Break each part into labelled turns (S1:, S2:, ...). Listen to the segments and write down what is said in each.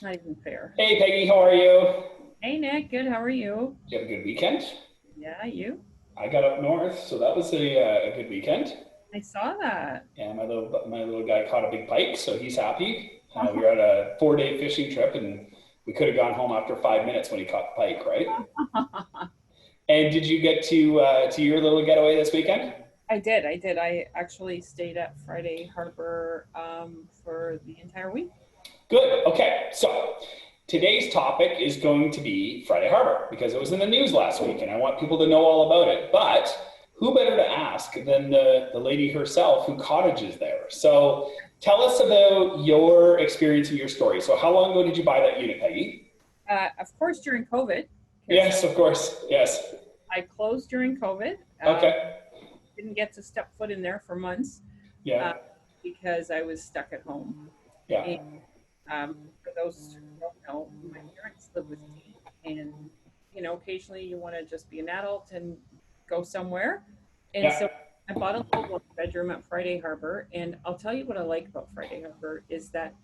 S1: Not even fair.
S2: Hey Peggy, how are you?
S1: Hey Nick, good. How are you?
S2: Did you have a good weekend?
S1: Yeah, you?
S2: I got up north, so that was a good weekend.
S1: I saw that.
S2: Yeah, my little guy caught a big pike, so he's happy. We were on a 4-day fishing trip, and we could have gone home after 5 minutes when he caught the pike, right? And did you get to your little getaway this weekend?
S1: I did. I did. I actually stayed at Friday Harbour for the entire week.
S2: Good. Okay, so today's topic is going to be Friday Harbor because it was in the news last week, and I want people to know all about it. But who better to ask than the lady herself who cottages there? So tell us about your experience and your story. So how long ago did you buy that unit, Peggy?
S1: Of course, during COVID, because
S2: Yes, of course. Yes.
S1: I closed during COVID.
S2: Okay.
S1: Didn't get to step foot in there for months
S2: Yeah.
S1: uh, because I was stuck at home.
S2: Yeah.
S1: And for those who don't know, my parents live with me, and occasionally you want to just be an adult and go somewhere. And
S2: Yeah.
S1: so I bought a little one bedroom at Friday Harbour, and I'll tell you what I like about Friday Harbour is that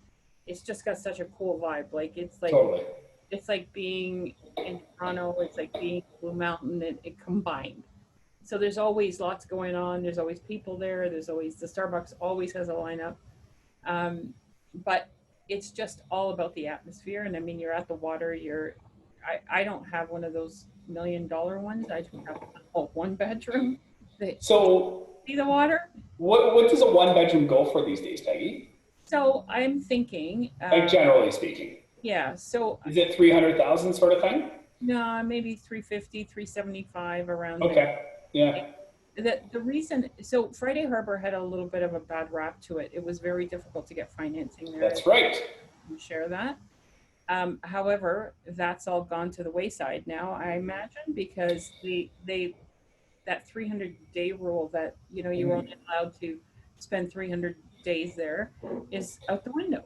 S1: it's just got such a cool vibe. Like
S2: Totally.
S1: it's like being in Toronto, it's like being in Blue Mountain, and it combined. So there's always lots going on. There's always people there. There's always the Starbucks always has a lineup. Um, but it's just all about the atmosphere. And I mean, you're at the water. I don't have one of those $1 million ones. I just have a one bedroom that you
S2: So
S1: see the water.
S2: what does a one bedroom go for these days, Peggy?
S1: So I'm thinking,
S2: Like generally speaking.
S1: yeah. So
S2: Is it 300,000 sort of thing?
S1: no, maybe 350, 375 around there.
S2: Okay. Yeah.
S1: The reason, so Friday Harbor had a little bit of a bad rap to it. It was very difficult to get financing there.
S2: That's right.
S1: And share that. However, that's all gone to the wayside now, I imagine, because they that 300-day rule that you were only allowed to spend 300 days there is out the window.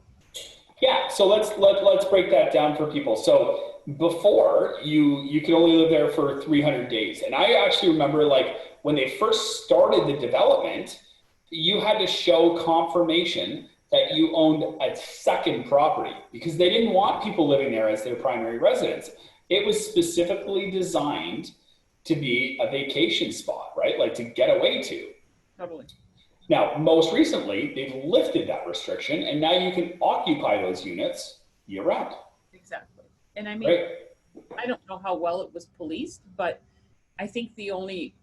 S2: Yeah, so let's break that down for people. So before you could only live there for 300 days. And I actually remember like when they first started the development, you had to show confirmation that you owned a second property because they didn't want people living there as their primary residence. It was specifically designed to be a vacation spot, right? Like to get away to.
S1: Totally.
S2: Now, most recently, they've lifted that restriction and now you can occupy those units year round,
S1: Exactly. And I mean,
S2: right?
S1: I don't know how well it was policed, but I think the only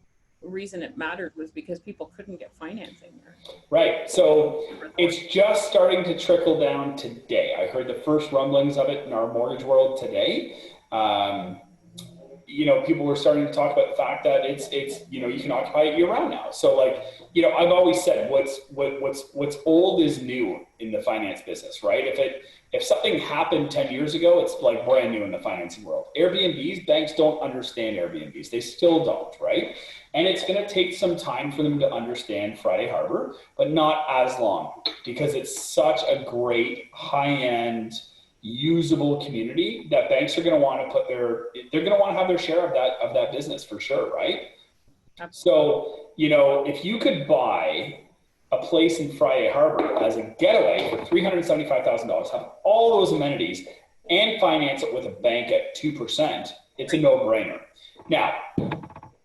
S1: reason it mattered was because people couldn't get financing there.
S2: Right. So it's just starting to trickle down today. I heard the first rumblings of it in our mortgage world today. Um, people were starting to talk about the fact that it's you can occupy it year round now. So like, I've always said what's old is new in the finance business, right? If something happened 10 years ago, it's like brand new in the financing world. Airbnbs, banks don't understand Airbnbs. They still don't, right? And it's going to take some time for them to understand Friday Harbor, but not as long because it's such a great high-end usable community that banks are going to want to they're going to want to have their share of that business for sure, right?
S1: Absolutely.
S2: So, if you could buy a place in Friday Harbor as a getaway for $375,000, have all those amenities, and finance it with a bank at 2%, it's a no-brainer. Now,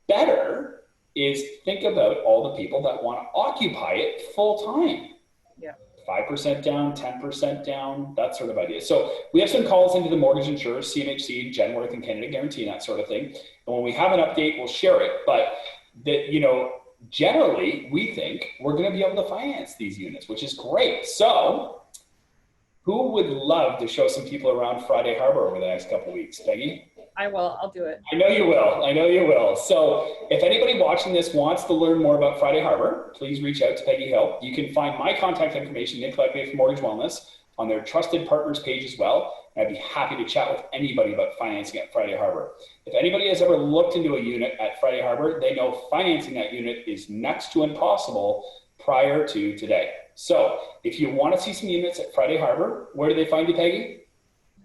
S2: better is think about all the people that want to occupy it full time.
S1: Yeah.
S2: 5% down, 10% down, that sort of idea. So we have some calls into the mortgage insurers, CMHC, Genworth, and Canada Guarantee, and that sort of thing. And when we have an update, we'll share it. But generally, we think we're going to be able to finance these units, which is great. So who would love to show some people around Friday Harbor over the next couple of weeks, Peggy?
S1: I will. I'll do it.
S2: I know you will. I know you will. So if anybody watching this wants to learn more about Friday Harbor, please reach out to Peggy Hill. You can find my contact information, Nick Legway from Mortgage Wellness, on their trusted partners page as well. And I'd be happy to chat with anybody about financing at Friday Harbor. If anybody has ever looked into a unit at Friday Harbor, they know financing that unit is next to impossible prior to today. So if you want to see some units at Friday Harbor, where do they find you, Peggy?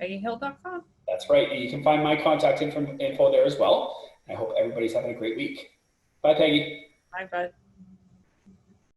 S1: PeggyHill.com.
S2: That's right. You can find my contact info there as well. I hope everybody's having a great week. Bye, Peggy.
S1: Bye, bud.